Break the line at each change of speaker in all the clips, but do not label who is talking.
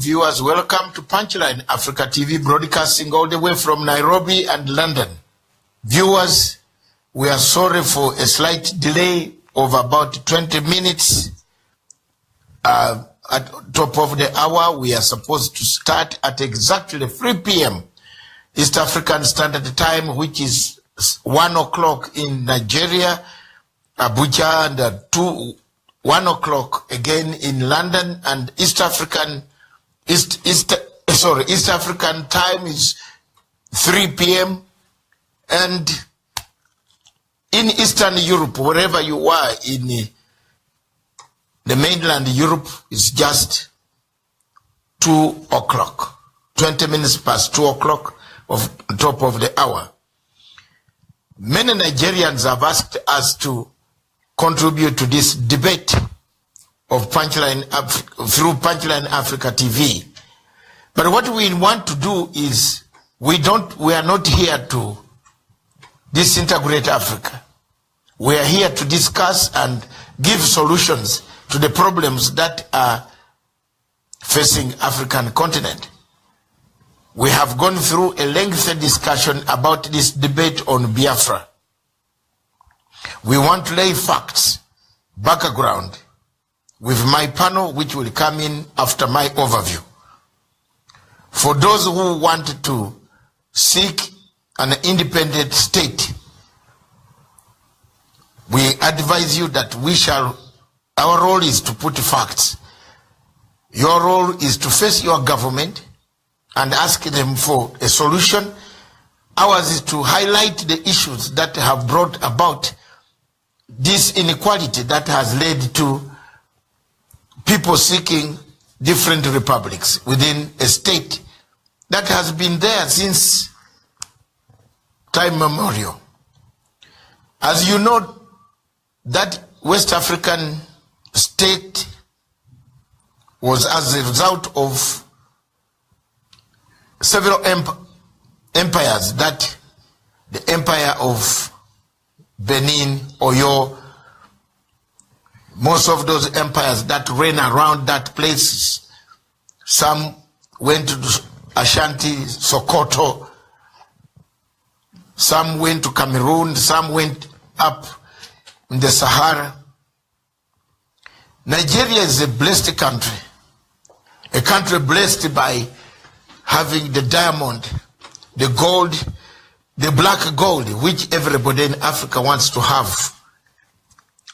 viewers, welcome to Punchline Africa TV, broadcasting all the way from Nairobi and London. Viewers, we are sorry for a slight delay of about 20 minutes. At top of the hour, we are supposed to start at exactly 3 p.m. East African Standard Time, which is 1 o'clock in Nigeria, Abuja, and 1 o'clock again in London, and East African time is 3 p.m. and in Eastern Europe, wherever you are in the mainland Europe, is just 2 o'clock, 20 minutes past 2 o'clock of top of the hour. Many Nigerians have asked us to contribute to this debate of through Punchline Africa TV. But what we want to do is, we are not here to disintegrate Africa. We are here to discuss and give solutions to the problems that are facing African continent. We have gone through a lengthy discussion about this debate on Biafra. We want to lay facts, background, with my panel, which will come in after my overview. For those who want to seek an independent state, we advise you that our role is to put facts. Your role is to face your government and ask them for a solution. Ours is to highlight the issues that have brought about this inequality that has led to people seeking different republics within a state that has been there since time memorial. As you know, that West African state was as a result of several empires, that the empire of Benin, Oyo, most of those empires that ran around that place, some went to Ashanti, Sokoto, some went to Cameroon, some went up in the Sahara. Nigeria is a blessed country, a country blessed by having the diamond, the gold, the black gold, which everybody in Africa wants to have.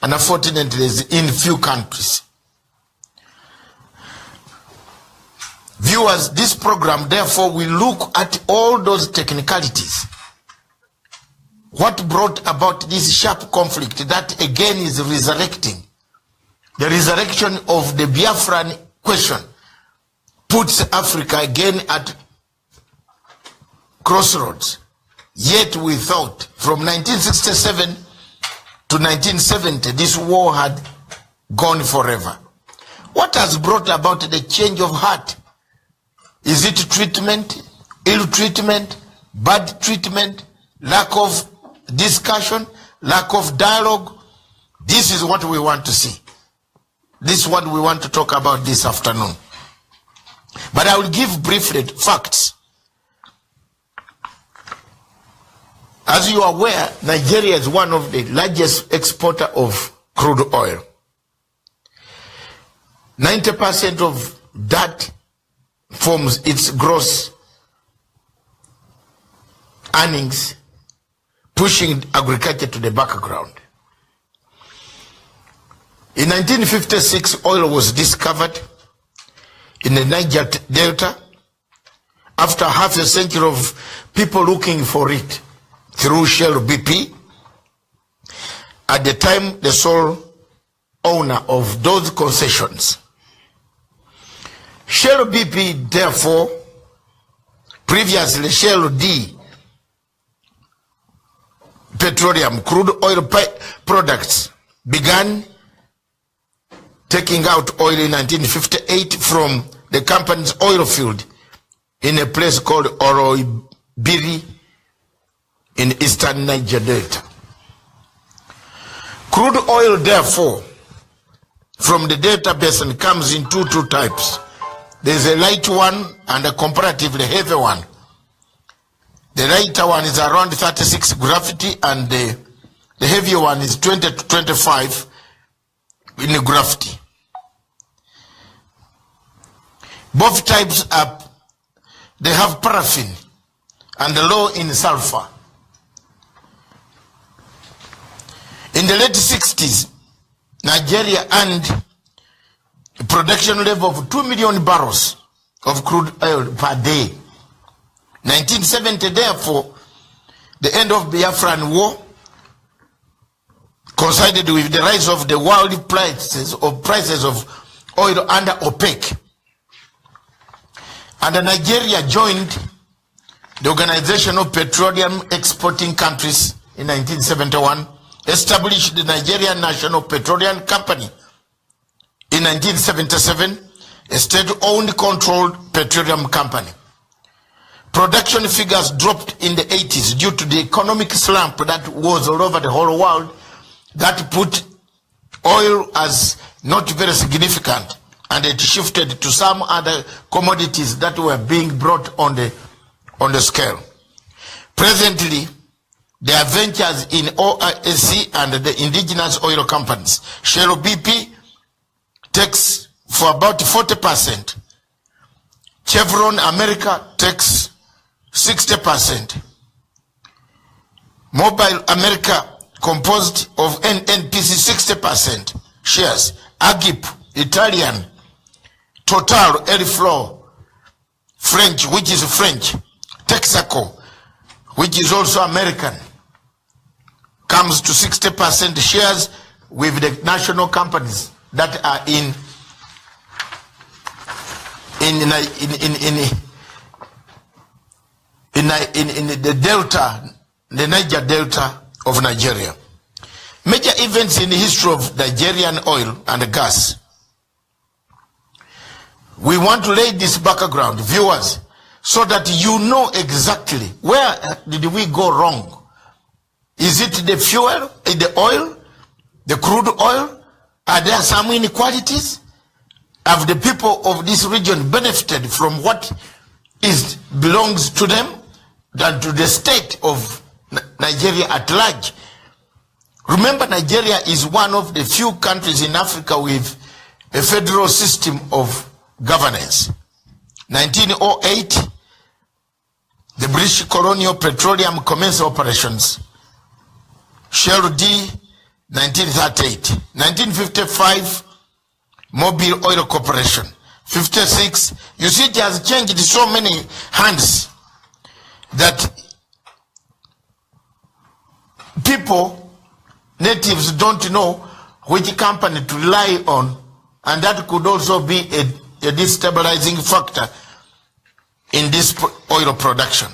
And unfortunately, is in few countries. Viewers, this program, therefore, will look at all those technicalities. What brought about this sharp conflict that again is resurrecting? The resurrection of the Biafran question puts Africa again at crossroads. Yet we thought from 1967 to 1970, this war had gone forever. What has brought about the change of heart? Is it treatment, ill treatment, bad treatment, lack of discussion, lack of dialogue? This is what we want to see. This is what we want to talk about this afternoon. But I will give briefly facts. As you are aware, Nigeria is one of the largest exporter of crude oil. 90% of that forms its gross earnings, pushing agriculture to the background. In 1956, oil was discovered in the Niger Delta after half a century of people looking for it through Shell BP. At the time, the sole owner of those concessions. Shell BP, therefore, previously Shell D, petroleum, crude oil products, began taking out oil in 1958 from the company's oil field in a place called Oroibiri in eastern Niger Delta. Crude oil, therefore, from the Delta Basin comes in two types. There's a light one and a comparatively heavy one. The lighter one is around 36 gravity, and the heavier one is 20 to 25 in gravity. Both types they have paraffin and low in sulfur. In the late 60s, Nigeria earned a production level of 2 million barrels of crude oil per day. 1970, therefore, the end of Biafran war coincided with the rise of the world prices of oil under OPEC. And Nigeria joined the Organization of Petroleum Exporting Countries in 1971, established the Nigerian National Petroleum Company in 1977, a state-owned controlled petroleum company. Production figures dropped in the 80s due to the economic slump that was all over the whole world, that put oil as not very significant, and it shifted to some other commodities that were being brought on the scale. Presently, there are ventures in OIC and the indigenous oil companies. Shell BP takes for about 40%. Chevron America takes 60%. Mobile America, composed of NNPC, 60% shares. Agip, Italian. Total, Eliflow, French, which is French. Texaco, which is also American, comes to 60% shares with the national companies that are in the Delta, the Niger Delta of Nigeria. Major events in the history of Nigerian oil and gas. We want to lay this background, viewers, so that you know exactly where did we go wrong. Is it the fuel, the oil, the crude oil? Are there some inequalities? Have the people of this region benefited from what belongs to them than to the state of Nigeria at large? Remember, Nigeria is one of the few countries in Africa with a federal system of governance. 1908, the British colonial petroleum commenced operations. Shell D, 1938. 1955, Mobile Oil Corporation. 56, you see it has changed so many hands that people, natives, don't know which company to rely on, and that could also be a destabilizing factor in this oil production.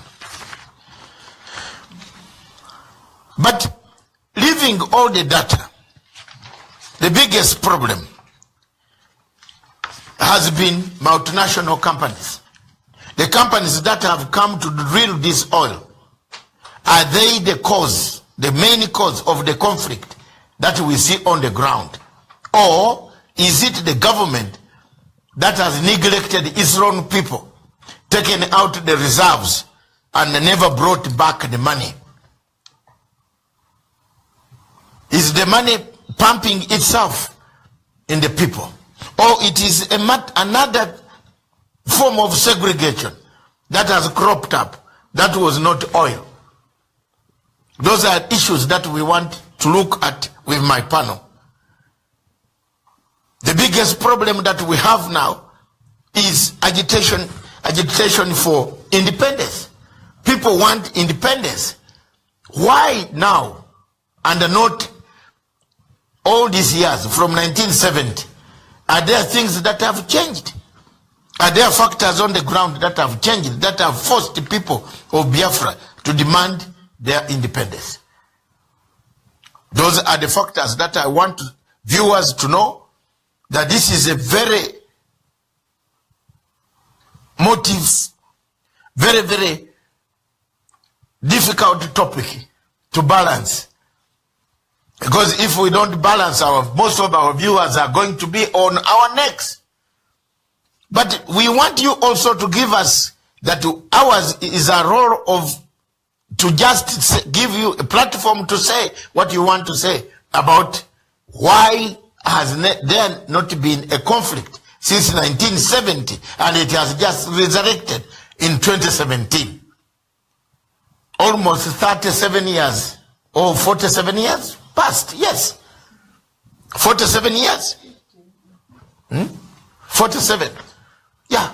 But leaving all the data, the biggest problem has been multinational companies. The companies that have come to drill this oil, are they the cause, the main cause of the conflict that we see on the ground? Or is it the government that has neglected its own people, taken out the reserves, and never brought back the money? Is the money pumping itself in the people? Or it is another form of segregation that has cropped up, that was not oil? Those are issues that we want to look at with my panel. The biggest problem that we have now is agitation for independence. People want independence. Why now? And not all these years from 1970. Are there things that have changed? Are there factors on the ground that have changed, that have forced the people of Biafra to demand their independence? Those are the factors that I want viewers to know, that this is a very very difficult topic to balance. Because if we don't balance, most of our viewers are going to be on our necks. But we want you also to give us that ours is a role of to just give you a platform to say what you want to say about why has there not been a conflict since 1970 and it has just resurrected in 2017. Almost 37 years or 47 years past, yes. 47 years. 47. Yeah.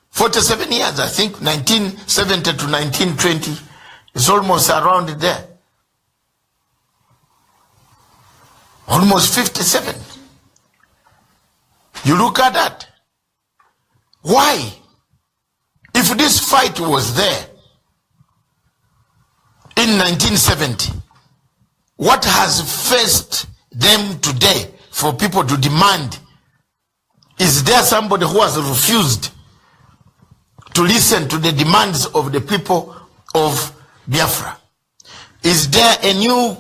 47 years, I think, 1970 to 1920. It's almost around there. Almost 57. You look at that. Why? If this fight was there in 1970, what has faced them today for people to demand? Is there somebody who has refused to listen to the demands of the people of Biafra? Is there a new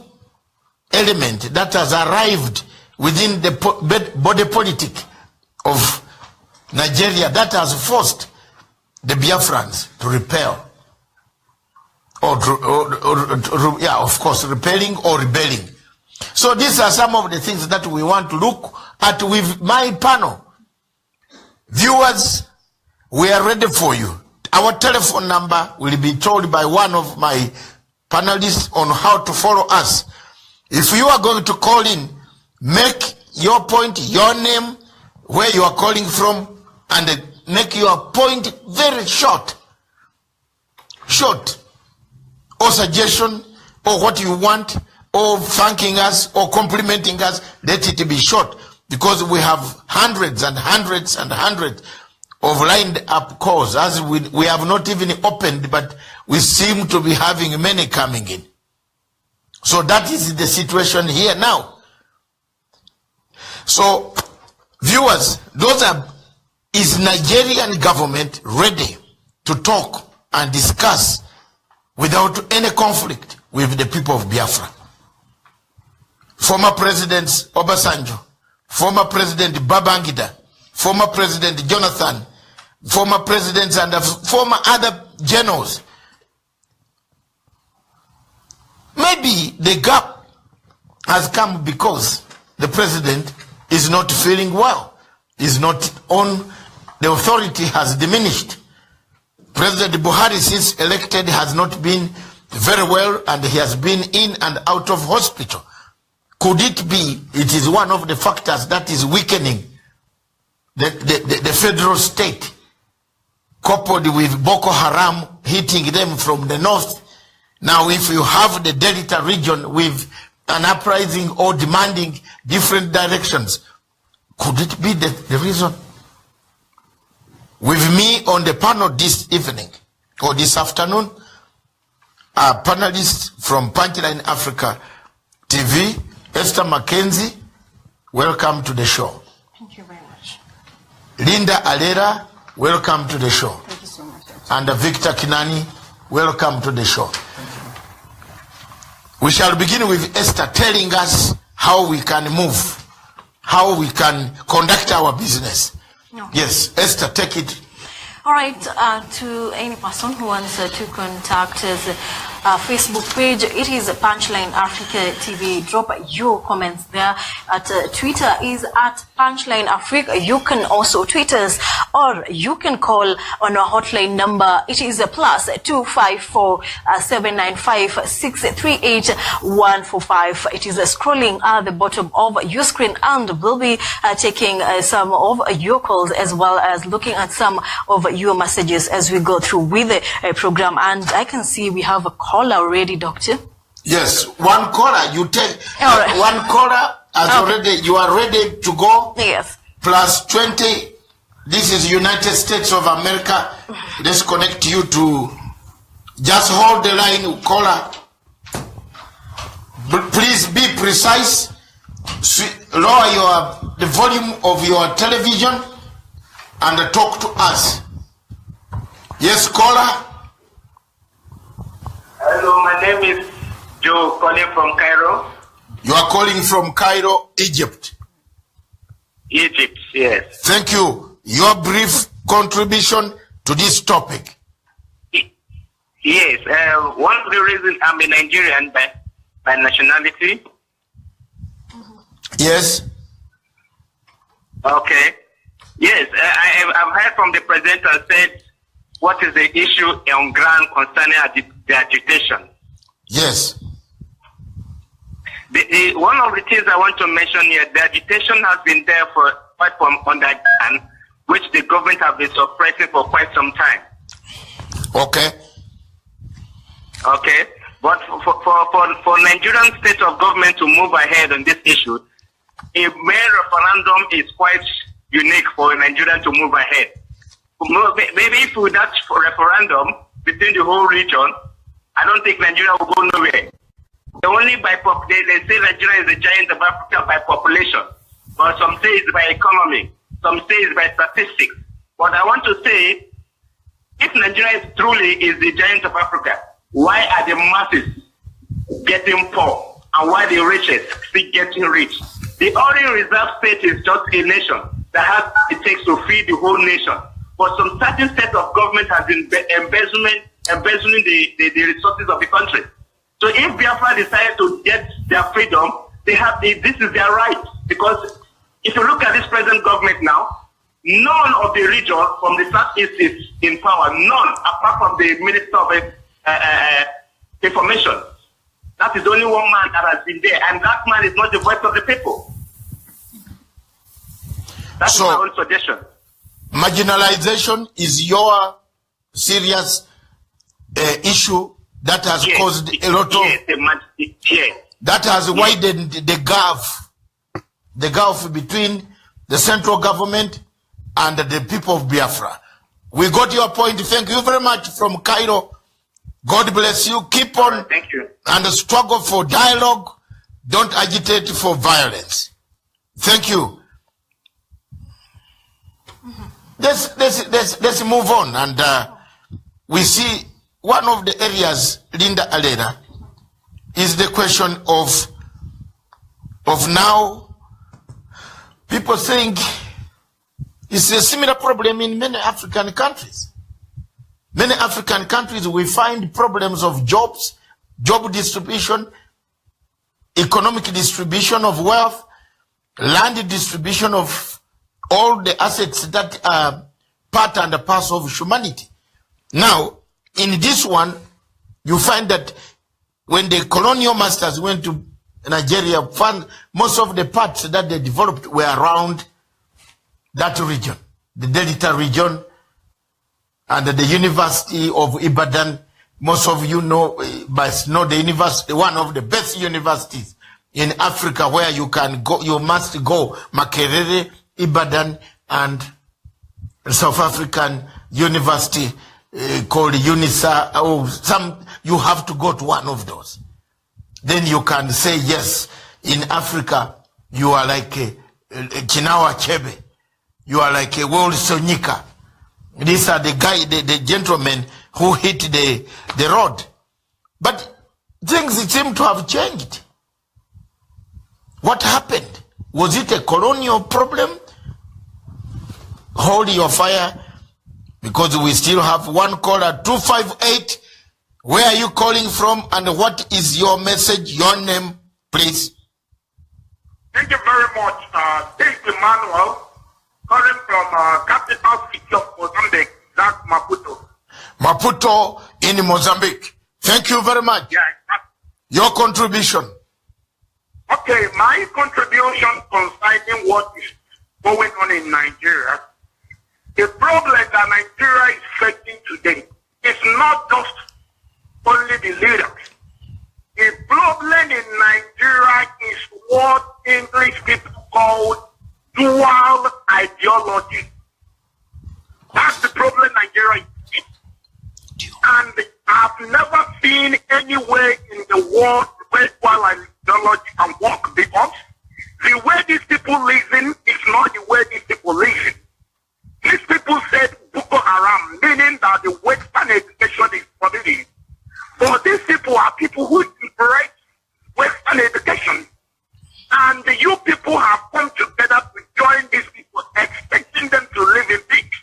element that has arrived within the body politic of Nigeria that has forced the Biafrans to repel? Yeah, of course, repelling or rebelling. So these are some of the things that we want to look at with my panel. Viewers, we are ready for you. Our telephone number will be told by one of my panelists on how to follow us. If you are going to call in, make your point, your name, where you are calling from, and make your point very short. Short. Or suggestion, or what you want, or thanking us, or complimenting us, let it be short. Because we have hundreds and hundreds and hundreds of lined up calls, as we have not even opened, but we seem to be having many coming in. So that is the situation here now. So, viewers, is Nigerian government ready to talk and discuss without any conflict with the people of Biafra? Former Presidents Obasanjo, former President Babangida, former President Jonathan, former presidents and former other generals. Maybe the gap has come because the president is not feeling well, is not on, the authority has diminished. President Buhari, since elected, has not been very well, and he has been in and out of hospital. Could it be it is one of the factors that is weakening the federal state, coupled with Boko Haram hitting them from the north? Now, if you have the Delta region with an uprising or demanding different directions, could it be the reason? With me on the panel this evening, or this afternoon, are panelists from Punchline Africa TV, Esther Mackenzie, welcome to the show.
Thank you very much.
Linda Alera, welcome to the show.
Thank you so much.
And Victor Kinani, welcome to the show. We shall begin with Esther telling us how we can move, how we can conduct our business.
No.
Yes, Esther, take it.
All right, to any person who wants to contact us, Facebook page, it is Punchline Africa TV. Drop your comments there. At Twitter is at Punchline Africa. You can also tweet us, or you can call on our hotline number. It is +254 795 638 145. It is scrolling at the bottom of your screen, and we'll be taking some of your calls as well as looking at some of your messages as we go through with the program. And I can see we have a caller already, Doctor.
Yes, one caller. You take
right.
One caller has already. You are ready to go.
Yes.
+20. This is United States of America. Let's connect you to. Just hold the line, caller. Please be precise. Lower the volume of your television and talk to us. Yes, caller.
Hello, my name is Joe, calling from Cairo.
You are calling from Cairo, Egypt.
Egypt, yes.
Thank you. Your brief contribution to this topic.
Yes, one of the reasons I'm a Nigerian by nationality.
Yes.
Okay. Yes, I've heard from the presenter said what is the issue on ground concerning the agitation.
Yes.
One of the things I want to mention here, the agitation has been there for quite some underground, which the government have been suppressing for quite some time.
Okay.
Okay. But for Nigerian state of government to move ahead on this issue, a mere referendum is quite unique for Nigeria to move ahead. Maybe if we that referendum between the whole region, I don't think Nigeria will go nowhere. Only by they say Nigeria is a giant of Africa by population, but some say it's by economy, some say it's by statistics. But I want to say, if Nigeria truly is the giant of Africa, why are the masses getting poor and why the richest still getting rich? The only reserve state is just a nation that has what it takes to feed the whole nation. But some certain set of government has been embezzling the resources of the country. So if Biafra decided to get their freedom, they have this is their right. Because if you look at this present government now, none of the region from the southeast is in power. None, apart from the Minister of Information. That is only one man that has been there, and that man is not the voice of the people. That's my own suggestion.
Marginalization is your serious issue that has caused a lot of that has widened the gulf between the central government and the people of Biafra. We got your point. Thank you very much from Cairo. God bless you. Keep on
thank you.
And struggle for dialogue. Don't agitate for violence. Thank you. Let's move on. And we see one of the areas, Linda Alena, is the question of now people saying it's a similar problem in many African countries. Many African countries, we find problems of jobs, job distribution, economic distribution of wealth, land distribution of all the assets that are part and parcel of humanity. Now, in this one, you find that when the colonial masters went to Nigeria, found most of the parts that they developed were around that region, the Delta region, and the University of Ibadan. Most of you know, but know the university, one of the best universities in Africa where you can go, you must go, Makerere, Ibadan, and South African University called UNISA, or you have to go to one of those. Then you can say, yes, in Africa, you are like a Chinawa Chebe. You are like a World Sonika. These are the gentlemen who hit the road. But things seem to have changed. What happened? Was it a colonial problem? Hold your fire, because we still have one caller, 258. Where are you calling from, and what is your message, your name, please?
Thank you very much. This is Emmanuel, calling from capital city of Mozambique, that's Maputo.
Maputo in Mozambique. Thank you very much.
Yeah,
your contribution.
Okay, my contribution concerning what is going on in Nigeria. The problem that Nigeria is facing today is not just only the leaders. The problem in Nigeria is what English people call dual ideology. That's the problem Nigeria is facing. And I've never seen anywhere in the world where dual ideology can work, because the way these people reason is not the way these people reason. These people said Boko Haram, meaning that the Western education is forbidden. But these people are people who embrace Western education. And you people have come together to join these people, expecting them to live in peace.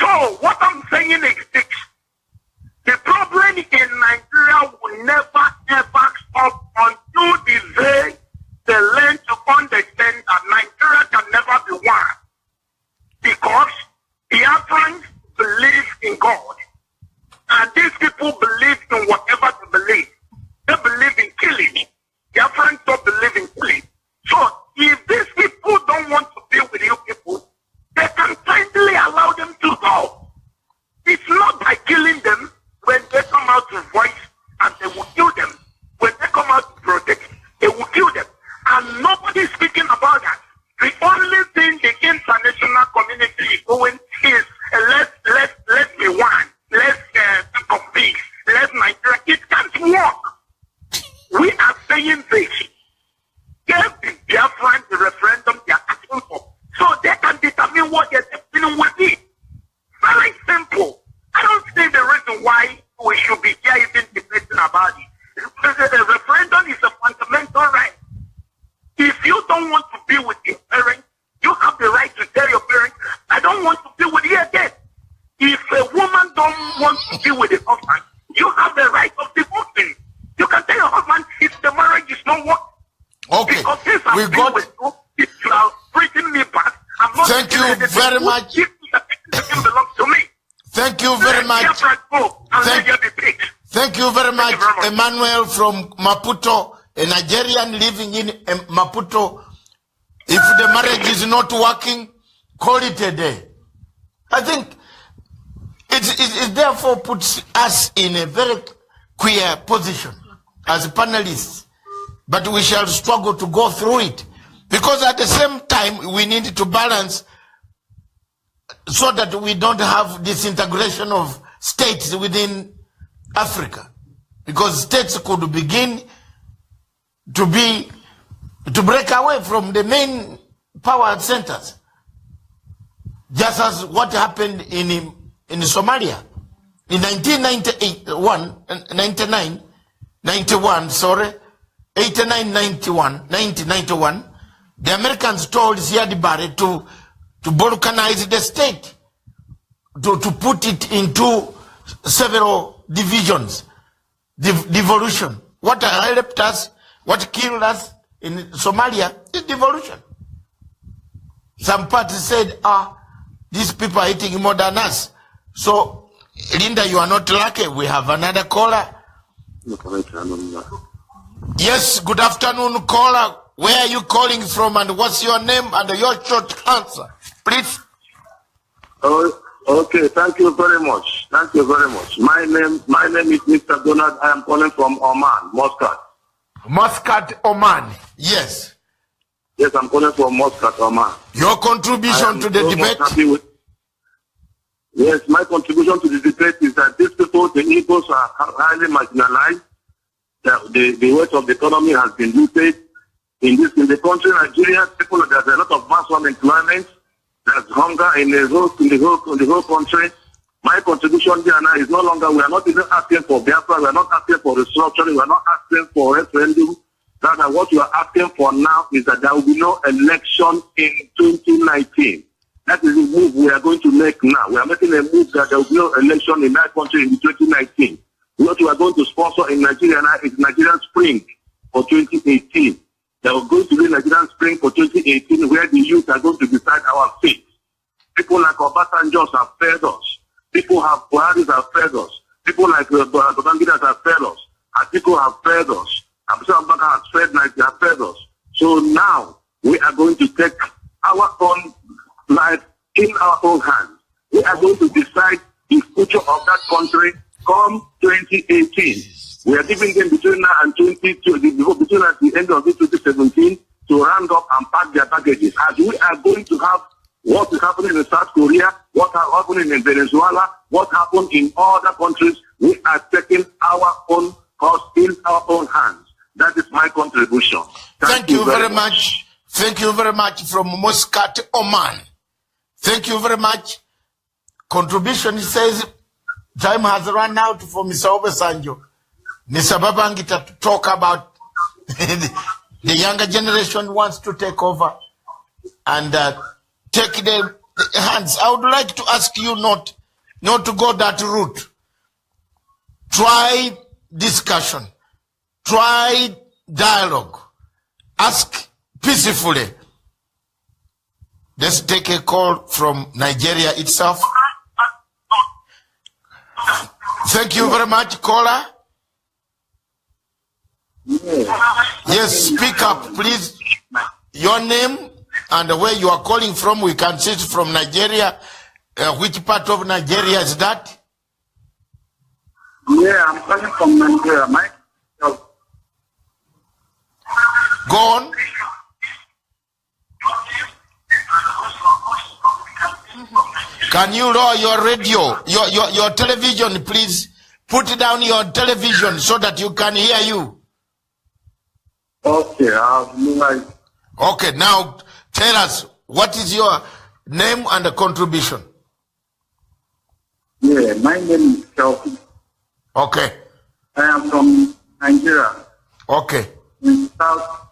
So what I'm saying is this. The problem in Nigeria will never ever stop until the day they learn to understand that Nigeria can never be one. Because Biafrans believe in God. And these people believe in whatever they believe. They believe in killing. Biafrans don't believe in killing. So if these people don't want to be with you people, they can kindly allow them to go. It's not by killing them when they come out to voice and they will kill them. When they come out to protest, they will kill them. And nobody is speaking about that. The only thing the international community is doing is let's be one. Let's think of peace. Let's Nigeria. It can't work. We are saying this. Give the Biafran the referendum they are asking for, so they can determine what their destiny will be. Very simple. I don't see the reason why we should be here even debating about it. The referendum is a fundamental right. If you don't want to be with your parents, you have the right to tell your parents, I don't want to be with you again. If a woman don't want to be with a husband, you have the right of divorcing. You can tell your husband if the marriage is not working.
Okay, we got.
With you, if you are treating me back, I'm not.
Thank you very much.
Belongs to me.
Thank you very much. Thank you very much, Emmanuel from Maputo, a Nigerian living in Maputo. If the marriage is not working, call it a day. I think it therefore puts us in a very queer position as panelists. But we shall struggle to go through it. Because at the same time, we need to balance so that we don't have disintegration of states within Africa. Because states could begin to break away from the main power centers. Just as what happened in Somalia. In 1991, the Americans told Ziad Barre to balkanize the state, to put it into several divisions, devolution. What helped us, what killed us in Somalia is devolution. Some parties said, these people are eating more than us. So, Linda, you are not lucky. We have another caller. Yes, good afternoon, caller. Where are you calling from and what's your name and your short answer, please?
Oh, okay, thank you very much. Thank you very much. My name is Mr. Donald. I am calling from Oman, Muscat.
Muscat, Oman. Yes.
Yes, I'm calling from Muscat, Oman.
Your contribution to the debate?
Yes, my contribution to the debate is that these people, the Igbos, are highly marginalized. The weight of the economy has been looted. In the country, Nigeria, there's a lot of mass unemployment. There's hunger in the whole country. My contribution here now is no longer, we are not even asking for Biafra, we are not asking for restructuring, we are not asking for referendum. Rather, what we are asking for now is that there will be no election in 2019. That is the move we are going to make now. We are making a move that there will be no election in that country in 2019. What we are going to sponsor in Nigeria now is Nigerian Spring for 2018. There will going to be Nigerian Spring for 2018 where the youth are going to decide our fate. People like Obasanjo have failed us. People have Buhari have failed us. People like Babangida have failed us. Atiku have failed us. Abdul Abubakar has failed us. So now we are going to take our own life in our own hands. We are going to decide the future of that country come 2018. We are giving them between now and between at the end of 2017 to round up and pack their packages. As we are going to have what is happening in South Korea, what is happening in Venezuela, what happened in other countries, we are taking our own cause in our own hands. That is my contribution.
Thank you very much. Thank you very much from Muscat, Oman. Thank you very much. Contribution says time has run out for Mr. Obasanjo. Mr. Babangida to talk about the younger generation wants to take over and take the hands. I would like to ask you not not to go that route. Try discussion. Try dialogue. Ask peacefully. Let's take a call from Nigeria itself. Thank you very much, caller. Yes, speak up, please. Your name and where you are calling from. We can see it from Nigeria. Which part of Nigeria is that?
Yeah, I'm calling from Nigeria, Mike.
Go on. Can you lower your radio, your television, please? Put down your television so that you can hear you.
Okay, I'll
Okay, now tell us, what is your name and the contribution?
Yeah, my name is Kelvin.
Okay.
I am from Nigeria.
Okay.
In south.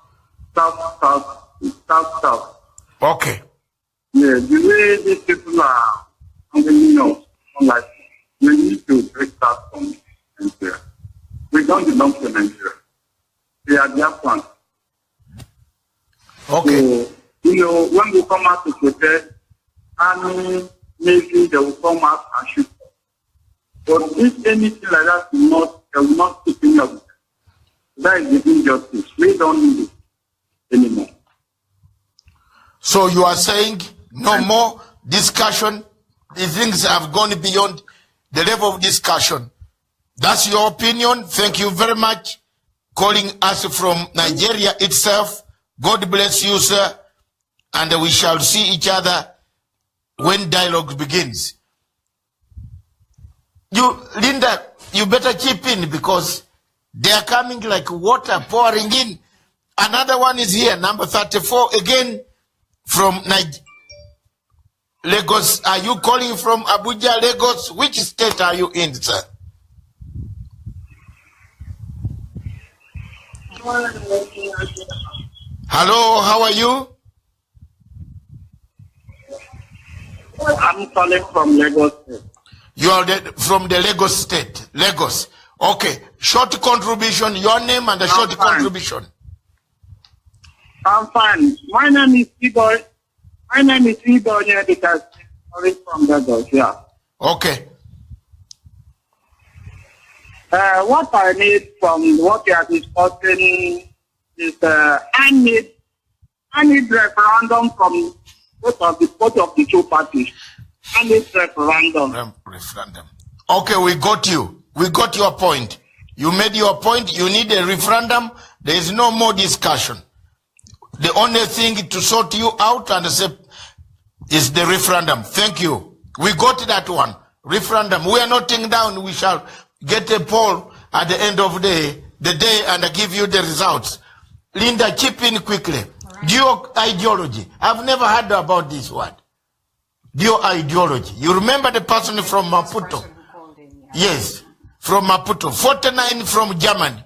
Okay.
Yeah, the way these people are handling us, like, we need to break that from Nigeria. We don't belong to Nigeria. They are their plans.
Okay.
So, when we come out to protest, army, navy, they will come out and shoot us. But if anything like that they will not keep in up. That is the injustice. We don't need it anymore.
So you are saying no more discussion? The things have gone beyond the level of discussion. That's your opinion. Thank you very much. Calling us from Nigeria itself. God bless you, sir. And we shall see each other when dialogue begins. Linda, you better chip in because they are coming like water pouring in. Another one is here, number 34, again from Lagos. Are you calling from Abuja, Lagos? Which state are you in, sir? Hello, how are you?
I'm calling from Lagos State.
You are from the Lagos State. Lagos. Okay. Short contribution. Your name and the short contribution.
I'm fine. My name is Igor. My name is Igor because I'm from Lagos, yeah.
Okay.
What I need from what you are discussing is I need referendum from both of the two parties. I need referendum.
Referendum. Okay, we got you. We got your point. You made your point. You need a referendum. There is no more discussion. The only thing to sort you out and say is the referendum. Thank you. We got that one. Referendum. We are not taking down. We shall get a poll at the end of the day and give you the results. Linda, chip in quickly. Right. Dual ideology. I've never heard about this word. Dual ideology. You remember the person from Maputo? Yes, from Maputo. 49 from Germany.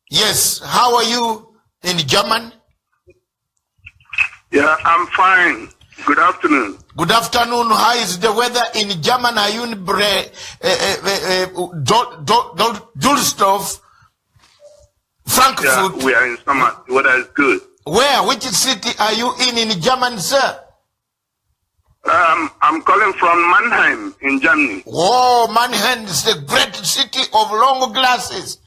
Yes, how are you in Germany?
Yeah, I'm fine. Good afternoon.
Good afternoon. How is the weather in Germany? Are you in Dulstorf, Frankfurt?
Yeah, we are in summer. The weather is good.
Where? Which city are you in Germany, sir?
I'm calling from Mannheim in Germany.
Oh, Mannheim is the great city of long glasses,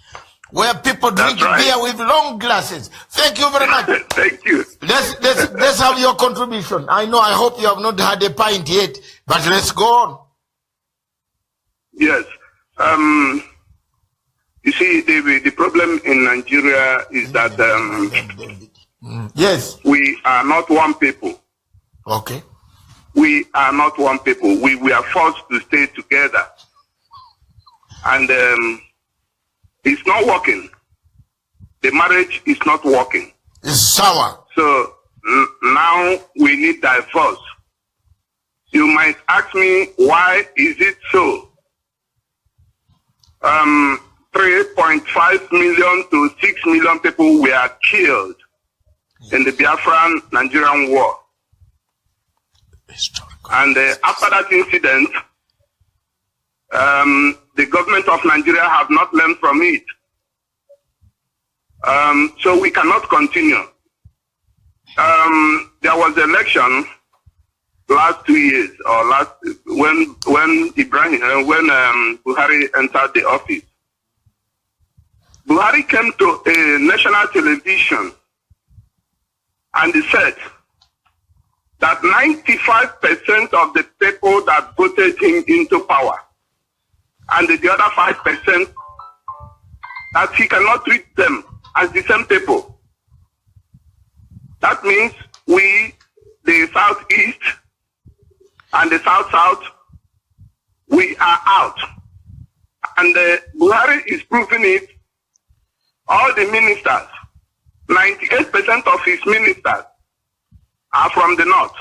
where people drink beer with long glasses. Thank you very much.
Thank you.
Let's have your contribution. I hope you have not had a pint yet, but let's go on.
Yes. You see, the problem in Nigeria is that
yes,
we are not one people.
Okay.
We are not one people. We are forced to stay together. And it's not working. The marriage is not working.
It's sour.
So now we need divorce. You might ask me, why is it so? 3.5 million to 6 million people were killed in the Biafra Nigerian war. And after that incident, the government of Nigeria have not learned from it. So we cannot continue. There was an election last 2 years, or when Buhari entered the office. Buhari came to a national television and he said that 95% of the people that voted him into power, and the other 5%, that he cannot treat them as the same people. That means we, the Southeast and the South-South, we are out. And Buhari is proving it. All the ministers, 98% of his ministers are from the North.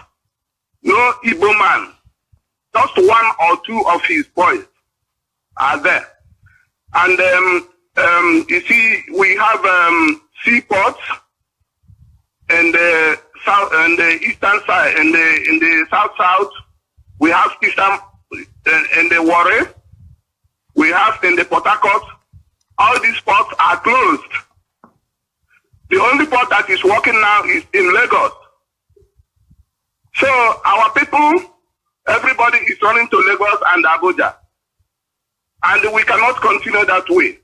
No Igbo man. Just 1 or 2 of his boys are there. And you see, we have seaports in the south and the eastern side, in the south. We have eastern in the Warri. We have in the Port Harcourt. All these ports are closed. The only port that is working now is in Lagos. So our people, everybody is running to Lagos and Abuja. And we cannot continue that way.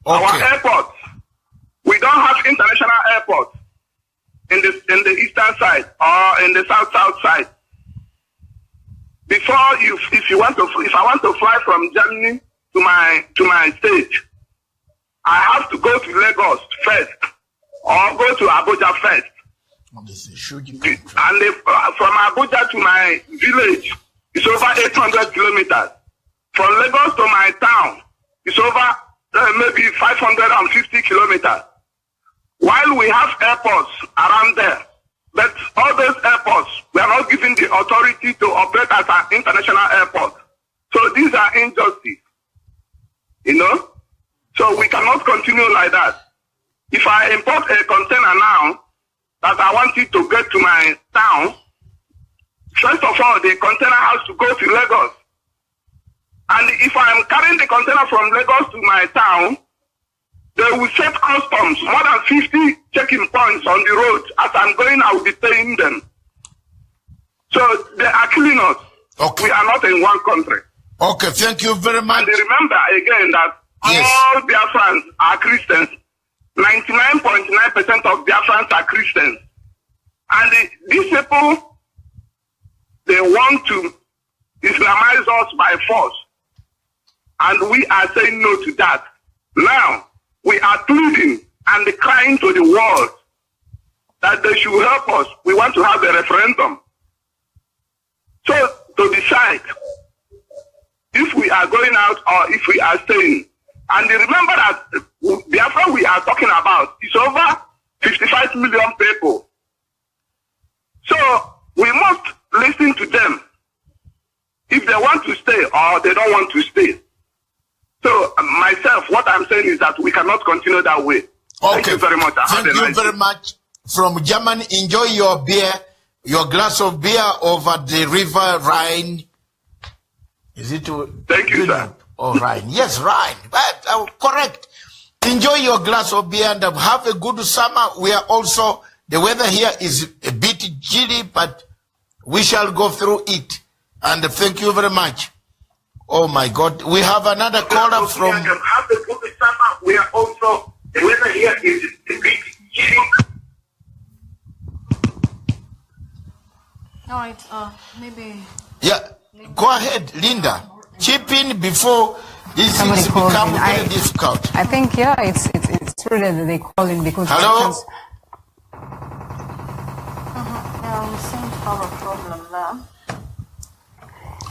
Okay. Our airports, we don't have international airports in the eastern side or in the south side. Before if I want to fly from Germany to my state, I have to go to Lagos first or go to Abuja first. And from Abuja to my village, it's over 800 kilometers. From Lagos to my town, it's over maybe 550 kilometers. While we have airports around there, but all those airports, we are not given the authority to operate as an international airport. So these are injustices, you know? So we cannot continue like that. If I import a container now that I want it to get to my town, first of all, the container has to go to Lagos. And if I am carrying the container from Lagos to my town, they will set customs, more than 50 checking points on the road. As I'm going, I will be paying them. So they are killing us. Okay. We are not in one country.
Okay, thank you very much.
And remember again that all Biafrans are Christians. 99.9% of Biafrans are Christians. And these people, they want to Islamize us by force. And we are saying no to that. Now, we are pleading and crying to the world that they should help us. We want to have a referendum. So, to decide if we are going out or if we are staying. And remember that Biafra we are talking about is over 55 million people. So, we must listen to them if they want to stay or they don't want to stay. So, myself, what I'm saying is that we cannot continue that way. Okay. Thank you very much.
Thank you very much. From Germany, enjoy your beer, your glass of beer over the river Rhine. Is it?
Thank you, sir.
Oh, Rhine. Yes, Rhine. But, correct. Enjoy your glass of beer and have a good summer. We are also, the weather here is a bit chilly, but we shall go through it. And thank you very much. Oh my God, we have another caller from.
We are also, the weather here is a bit chilly.
All right, maybe.
Yeah, go ahead, Linda. Chip in before these things become very difficult.
I think, yeah, it's true that they call in because.
Hello?
Yeah, we seem to have a problem there.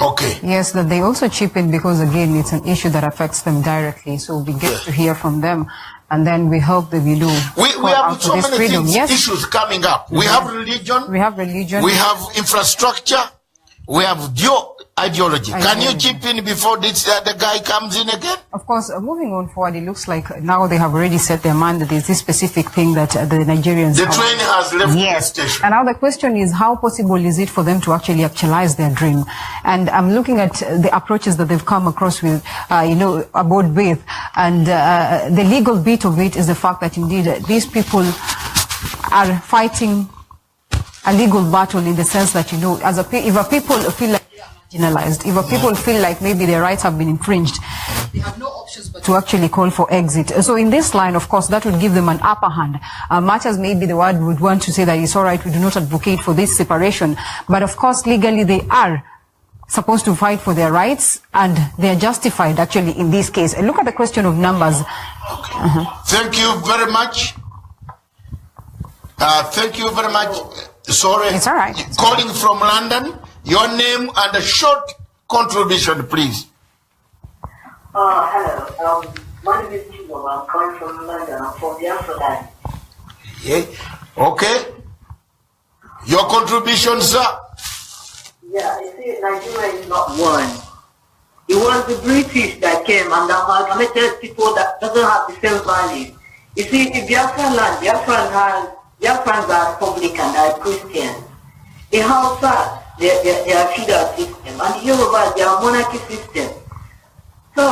Okay.
Yes, that they also chip in because, again, it's an issue that affects them directly. So we get to hear from them, and then we hope that we do.
We have so many things, issues coming up. We have religion.
We have religion.
We have infrastructure. We have ideology. Can you chip in before this the guy comes in again?
Of course, moving on forward, it looks like now they have already set their mind that there's this specific thing that the Nigerians
The train has left the
Yes.
station.
And now the question is, how possible is it for them to actually actualize their dream? And I'm looking at the approaches that they've come across with, aboard with. And the legal bit of it is the fact that indeed these people are fighting a legal battle in the sense that, if a people feel like marginalized, if a people feel like maybe their rights have been infringed, they have no options but to actually call for exit. So in this line, of course, that would give them an upper hand. Much as maybe the world would want to say that it's all right, we do not advocate for this separation. But of course, legally, they are supposed to fight for their rights, and they are justified actually in this case. And look at the question of numbers.
Okay. Thank you very much. Thank you very much. Sorry.
It's all right.
Calling from London, your name and a short contribution, please.
Hello. My name is Chibo. I'm calling from London. I'm from Biafra.
Yeah. Okay. Your contribution, sir.
Yeah, you see, Nigeria is not one. It was the British that came and amalgamated people that doesn't have the same value. You see, in Biafra land, Biafrans are Republican, they are Christians. In Hausa, they are feudal system. And in Yoruba, they are monarchy system. So,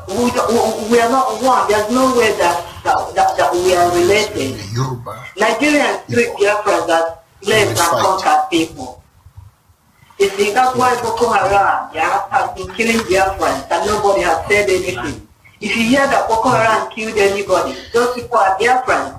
we are not one. There's no way that we are related. Nigerians treat Biafrans as slaves and conquered people. You see, that's why Boko Haram has been killing Biafrans and nobody has said anything. If you hear that Boko Haram killed anybody, those people are Biafrans.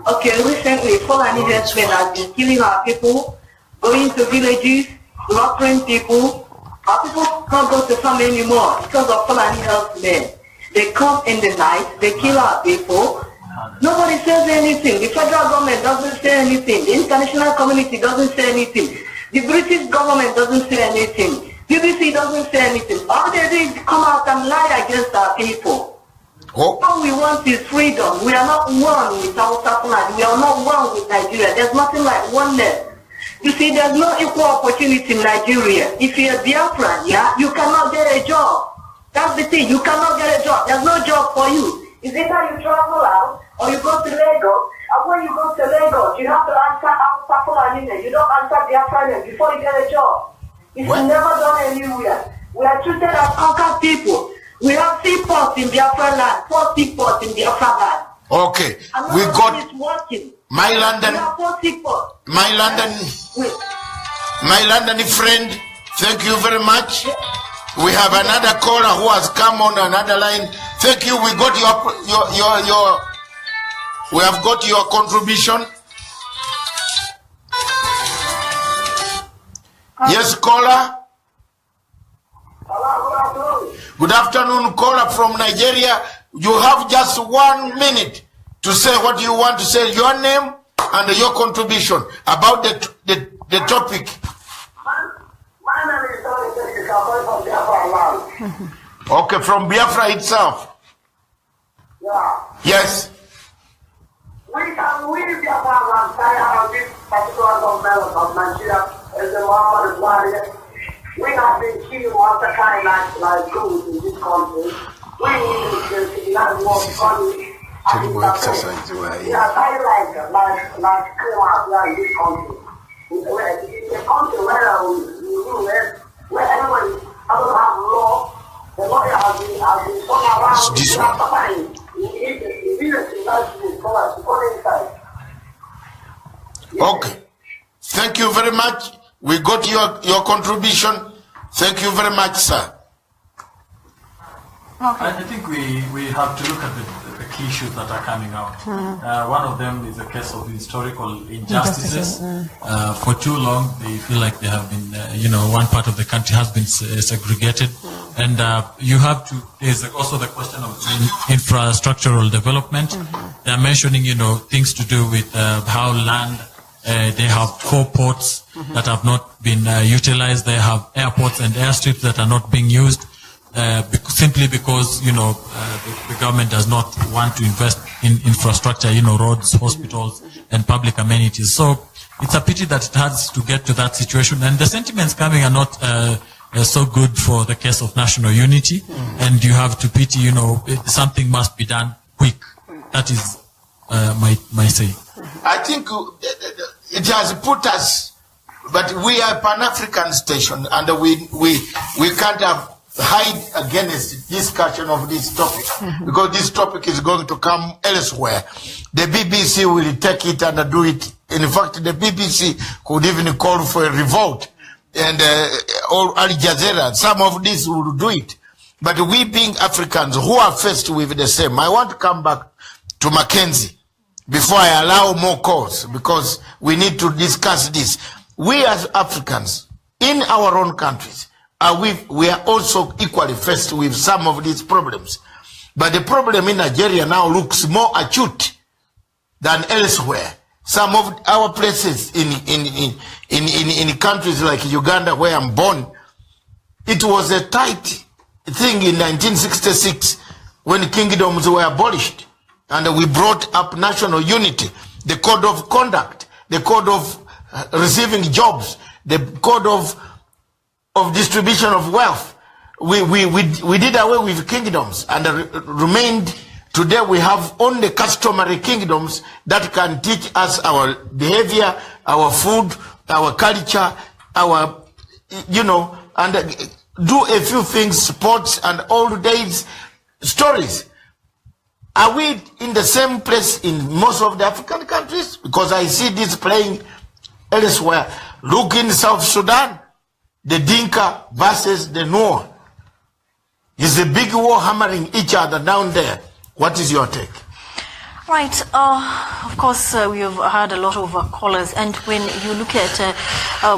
Okay, recently, Fulani herdsmen have been killing our people, going to villages, slaughtering people. Our people can't go to farm anymore because of Fulani herdsmen. They come in the night, they kill our people. Nobody says anything. The federal government doesn't say anything. The international community doesn't say anything. The British government doesn't say anything. BBC doesn't say anything. All they do is come out and lie against our people. All we want is freedom. We are not one with South Africa. We are not one with Nigeria. There's nothing like oneness. You see, there's no equal opportunity in Nigeria. If you're a Biafran, you cannot get a job. That's the thing. You cannot get a job. There's no job for you. Is it that you travel out or you go to Lagos? And when you go to Lagos, you have to answer Fulani. You don't answer Biafran before you get a job. It's never done anywhere. We are treated as conquered people. We have seaports in Biafra land, 4 seaports in Biafra land.
Okay, we got my London friend. Thank you very much. We have another caller who has come on another line. Thank you. We got your we have got your contribution. Yes, caller. Good afternoon, caller from Nigeria. You have just 1 minute to say what you want to say, your name and your contribution about the topic.
My name is from Biafra.
Okay, from Biafra itself.
Yeah.
Yes.
We Biafra tired of this particular government of Nigeria as the Muhammad Buhari. We have been killing all the kind like goods in this country. We need to civilize more economy. We are tired like criminals in this country. It's a country where everybody doesn't have law. The lawyer has been gone around.
This
one.
Okay. Thank you very much. We got your contribution. Thank you very much, sir.
Okay. I think we have to look at the key issues that are coming out. One of them is the case of historical injustices. For too long, they feel like they have been, one part of the country has been segregated. And you have to, there's also the question of infrastructural development. They are mentioning, things to do with how land, they have 4 ports that have not been utilized. They have airports and airstrips that are not being used. Simply because, the government does not want to invest in infrastructure, roads, hospitals, and public amenities. So it's a pity that it has to get to that situation. And the sentiments coming are not so good for the case of national unity, and you have to pity, you know, something must be done quick. That is my say.
I think it has put us, but we are a Pan-African station, and we can't hide against discussion of this topic, because this topic is going to come elsewhere. The BBC will take it and do it. In fact, the BBC could even call for a revolt, and or Al Jazeera, some of this will do it. But we being Africans who are faced with the same, I want to come back to Mackenzie before I allow more calls, because we need to discuss this. We as Africans in our own countries, we are also equally faced with some of these problems. But the problem in Nigeria now looks more acute than elsewhere. Some of our places in countries like Uganda, where I'm born, it was a tight thing in 1966 when kingdoms were abolished, and we brought up national unity, the code of conduct, the code of receiving jobs, the code of distribution of wealth. We did away with kingdoms and remained. Today we have only customary kingdoms that can teach us our behavior, our food, our culture, our, you know, and do a few things, sports and old days stories. Are we in the same place in most of the African countries? Because I see this playing elsewhere. Look in South Sudan, the Dinka versus the Nuer. It's a big war hammering each other down there. What is your take?
Right. Of course, we have had a lot of callers, and when you look at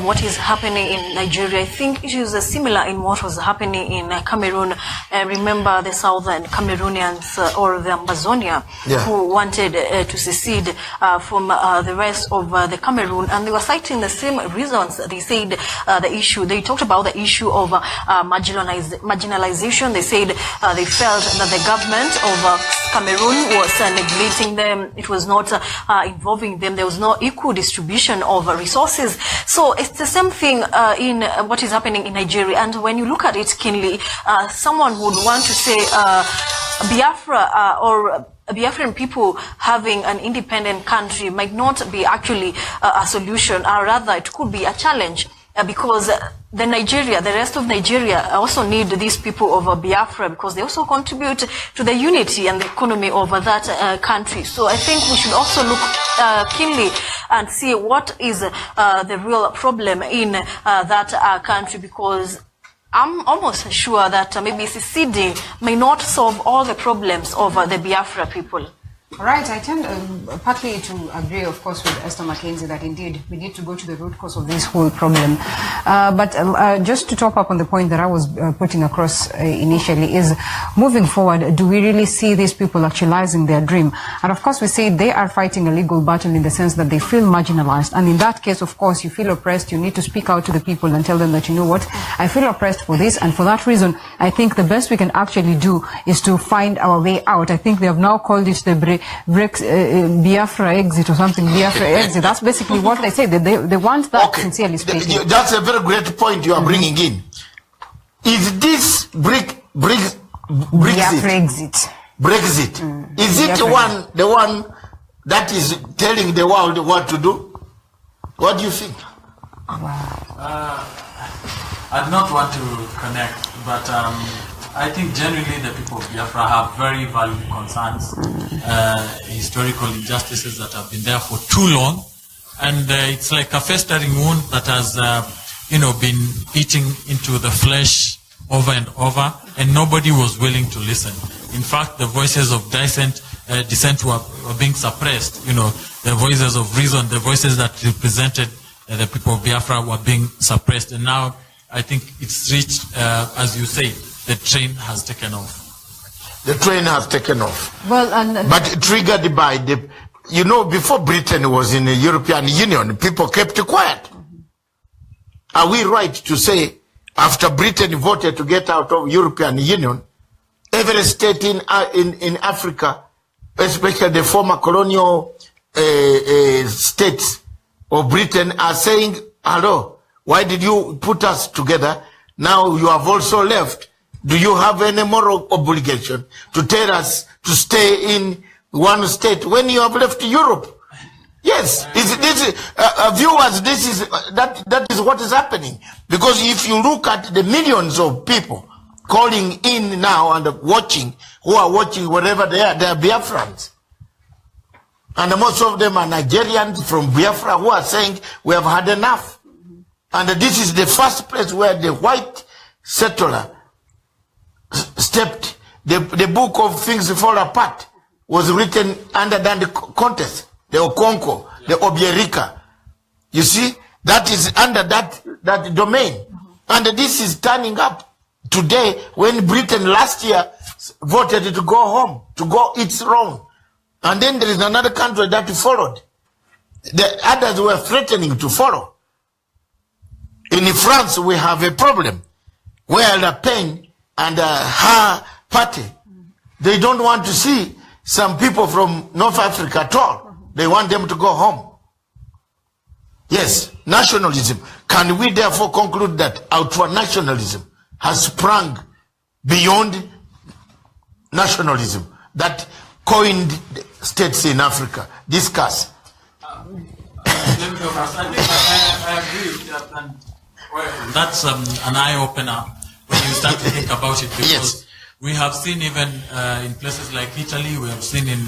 what is happening in Nigeria, I think it is similar in what was happening in Cameroon. Remember the southern Cameroonians or the Amazonia who wanted to secede from the rest of the Cameroon, and they were citing the same reasons. They said they talked about the issue of marginalization. They said they felt that the government of Cameroon was neglecting them. It was not involving them. There was no equal distribution of resources. So it's the same thing in what is happening in Nigeria. And when you look at it keenly, someone would want to say Biafra or Biafran people having an independent country might not be actually a solution, or rather it could be a challenge. Because the rest of Nigeria also need these people of Biafra, because they also contribute to the unity and the economy of that country. So I think we should also look keenly and see what is the real problem in that country, because I'm almost sure that maybe seceding may not solve all the problems of the Biafra people.
Right, I tend partly to agree, of course, with Esther Mackenzie that indeed we need to go to the root cause of this whole problem. But just to top up on the point that I was putting across initially is, moving forward, do we really see these people actualizing their dream? And of course, we say they are fighting a legal battle in the sense that they feel marginalized. And in that case, of course, you feel oppressed, you need to speak out to the people and tell them that, you know what, I feel oppressed for this, and for that reason, I think the best we can actually do is to find our way out. I think they have now called it the Biafra exit or something. Biafra exit. That's basically what they say. They want that, sincerely speaking.
That's a very great point you are bringing in. Is this Brexit? Brexit. Is it the one that is telling the world what to do? What do you think?
I'd not want to connect, but I think generally the people of Biafra have very valid concerns, historical injustices that have been there for too long, and it's like a festering wound that has, been eating into the flesh over and over, and nobody was willing to listen. In fact, the voices of dissent were being suppressed. The voices of reason, the voices that represented the people of Biafra were being suppressed, and now I think it's reached, as you say, the train has taken off.
The train has taken off.
Well,
but triggered by before Britain was in the European Union, people kept quiet. Are we right to say, after Britain voted to get out of European Union, every state in Africa, especially the former colonial states of Britain, are saying, hello, why did you put us together? now you have also left. Do you have any moral obligation to tell us to stay in one state when you have left Europe? Yes, viewers, that is what is happening. Because if you look at the millions of people calling in now and watching, who are watching wherever they are Biafrans. And most of them are Nigerians from Biafra who are saying, we have had enough. And this is the first place where the white settler stepped. The book of things fall apart was written under the contest, the Okonko, the Obierika. You see, that is under that domain. And this is turning up today when Britain last year voted to go home, to go its wrong. And then there is another country that followed. The others were threatening to follow. In France, we have a problem where Le Pen and her party, they don't want to see some people from North Africa at all. They want them to go home. Yes, nationalism. Can we therefore conclude that ultra-nationalism has sprung beyond nationalism that coined states in Africa? Discuss.
Let me go first. I think I agree with that. And, well, that's an eye-opener when you start to think about it, because yes, we have seen even in places like Italy, we have seen in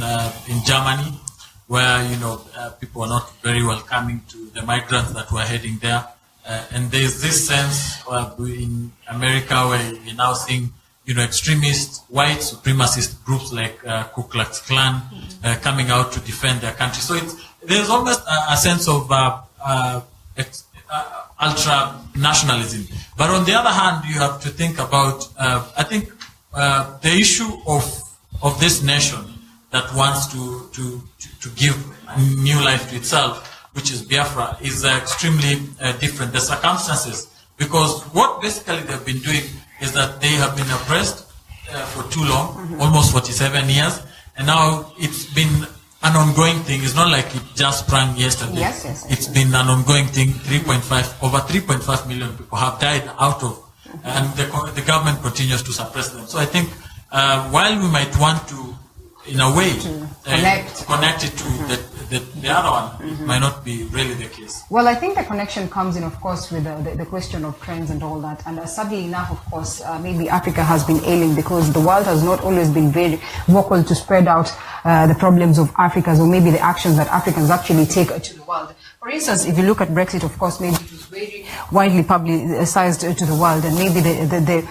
Germany, where people are not very welcoming to the migrants that were heading there, and there's this sense in America where we're now seeing extremist white supremacist groups like Ku Klux Klan coming out to defend their country. So there's almost a sense of ultra-nationalism. But on the other hand, you have to think about, I think, the issue of this nation that wants to give new life to itself, which is Biafra, is extremely different. The circumstances, because what basically they've been doing is that they have been oppressed for too long, almost 47 years, and now it's been an ongoing thing. It's not like it just sprang yesterday.
Yes.
It's been an ongoing thing. Over 3.5 million people have died out of, and the government continues to suppress them. So I think while we might want to, in a way, connect it to the other one, it might not be really the case.
Well, I think the connection comes in, of course, with the question of trends and all that. And sadly enough, of course, maybe Africa has been ailing because the world has not always been very vocal to spread out the problems of Africans, or maybe the actions that Africans actually take to the world. For instance, if you look at Brexit, of course, maybe it was very widely publicized to the world, and maybe the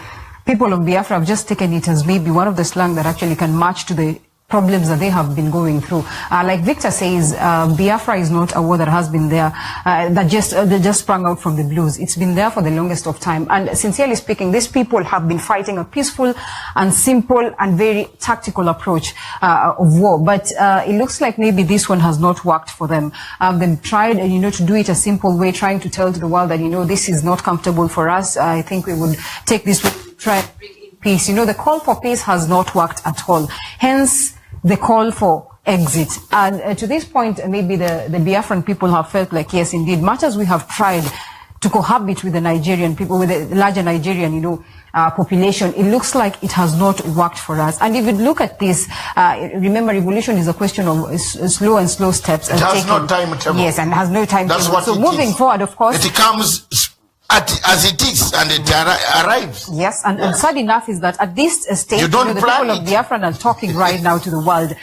people of Biafra have just taken it as maybe one of the slang that actually can match to the problems that they have been going through. Like Victor says, Biafra is not a war that has been there, that just sprung out from the blues. It's been there for the longest of time. And sincerely speaking, these people have been fighting a peaceful and simple and very tactical approach of war. But it looks like maybe this one has not worked for them. They've tried, to do it a simple way, trying to tell to the world that, this is not comfortable for us. I think we would take this way to try and bring in peace. The call for peace has not worked at all. Hence, the call for exit. And to this point, maybe the Biafran people have felt like, yes, indeed, much as we have tried to cohabit with the Nigerian people, with the larger Nigerian, population, it looks like it has not worked for us. And if you look at this, remember, revolution is a question of slow steps.
It has no timetable.
Yes, and has no timetable.
That's what
so moving forward, of course,
it comes as it is, and it arrives.
Yes, and sad enough is that at this stage,
the
people of Biafra are talking right now to the world.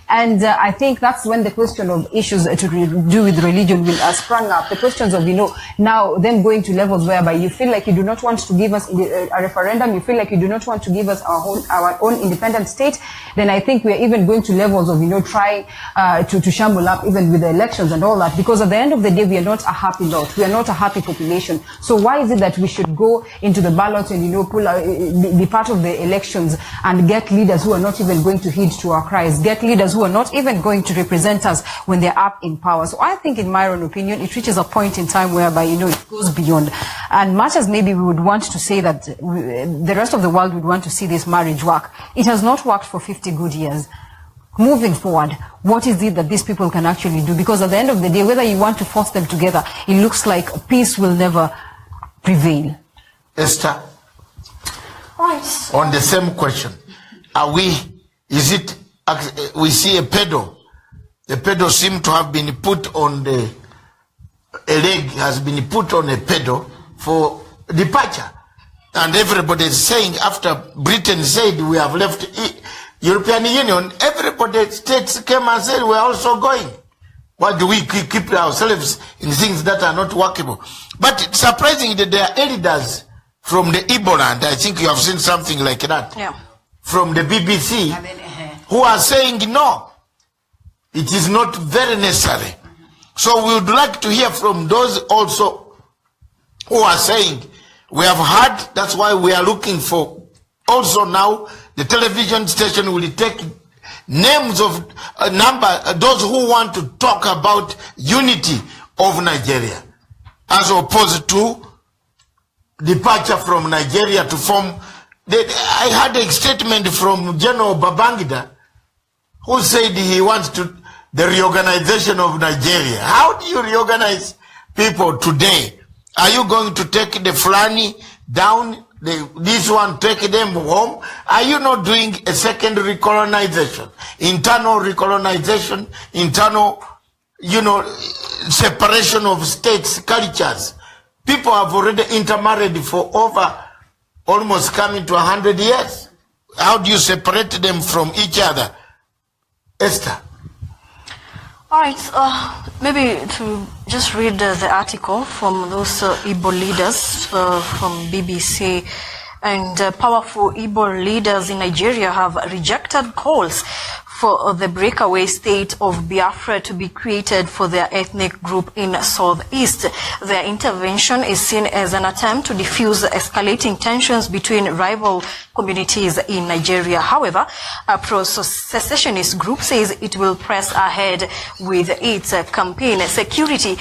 And I think that's when the question of issues to do with religion will sprung up. The questions of, now them going to levels whereby you feel like you do not want to give us a referendum, you feel like you do not want to give us our own independent state, then I think we are even going to levels of, trying to shamble up even with the elections and all that. Because at the end of the day, we are not a happy lot. We are not a happy population. So why is it that we should go into the ballot and, be part of the elections and get leaders who are not even going to heed to our cries, get leaders who are not even going to represent us when they're up in power? So I think, in my own opinion, it reaches a point in time whereby, it goes beyond. And much as maybe we would want to say that the rest of the world would want to see this marriage work, it has not worked for 50 good years. Moving forward, what is it that these people can actually do? Because at the end of the day, whether you want to force them together, it looks like peace will never prevail.
Esther?
Right.
On the same question, is it, we see a pedo. The pedo seem to have been put on a leg has been put on a pedo for departure. And everybody is saying, after Britain said we have left European Union, everybody, states came and said we are also going. Why do we keep ourselves in things that are not workable? But it's surprising that there are elders from the Igbo land, I think you have seen something like that, from the BBC, who are saying no, it is not very necessary. So we would like to hear from those also who are saying, we have heard, that's why we are looking for, also now, the television station will take names of those who want to talk about unity of Nigeria, as opposed to departure from Nigeria to form. I had a statement from General Babangida, who said he wants the reorganization of Nigeria. How do you reorganize people today? Are you going to take the Fulani down, this one take them home? Are you not doing a second recolonization, internal recolonization, internal, separation of states, cultures? People have already intermarried for over almost coming to 100 years. How do you separate them from each other? Esther.
All right, maybe to just read the article from those Igbo leaders from BBC. And powerful Igbo leaders in Nigeria have rejected calls for the breakaway state of Biafra to be created for their ethnic group in Southeast. Their intervention is seen as an attempt to diffuse escalating tensions between rival communities in Nigeria. However, a pro-secessionist group says it will press ahead with its campaign. Security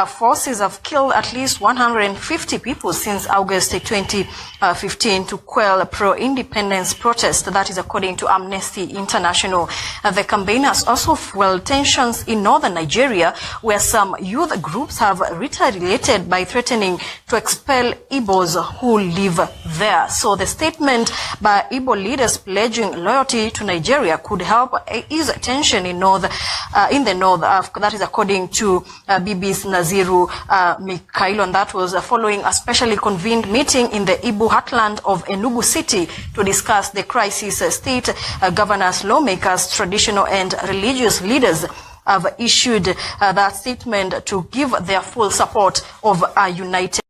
forces have killed at least 150 people since August 2015 to quell pro-independence protest. That is according to Amnesty International. The campaigners also fueled tensions in northern Nigeria, where some youth groups have retaliated by threatening to expel Igbos who live there. So the statement by Igbo leaders pledging loyalty to Nigeria could help ease tension in the north. That is according to BB's Naziru Mikhailo, and that was following a specially convened meeting in the Igbo heartland of Enugu City to discuss the crisis. State governors, lawmakers, traditional and religious leaders have issued that statement to give their full support of a united